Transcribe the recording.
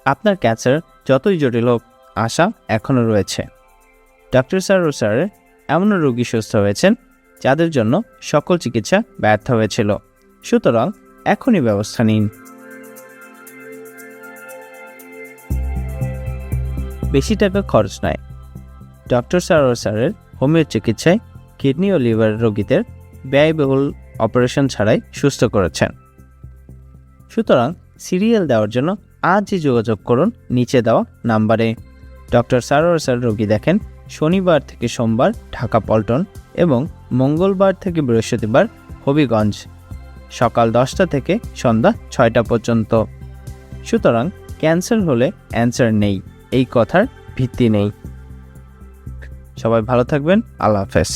আপনার ক্যান্সার যতই জটিল হোক, আশা এখনও রয়েছে। ডক্টর সারোয়ার স্যারের এমন রোগী সুস্থ হয়েছেন যাদের জন্য সকল চিকিৎসা ব্যর্থ হয়েছিল। সুতরাং এখনই ব্যবস্থা নিন। বেশি টাকা খরচ নয়। ডক্টর সারোয়ার স্যারের হোমিও চিকিৎসায় কিডনি ও লিভার রোগীদের ব্যয়বহুল অপারেশন ছাড়াই সুস্থ করেছেন। সুতরাং সিরিয়াল দেওয়ার জন্য আজই যোগাযোগ করুন নিচে দেওয়া নাম্বারে। ডক্টর সারোয়ার স্যার রোগী দেখেন শনিবার থেকে সোমবার ঢাকা পল্টন এবং মঙ্গলবার থেকে বৃহস্পতিবার হবিগঞ্জ, সকাল 10টা থেকে সন্ধ্যা 6টা পর্যন্ত। সুতরাং ক্যান্সার হলে অ্যান্সার নেই, এই কথার ভিত্তি নেই। সবাই ভালো থাকবেন। আল্লাহ হাফেজ।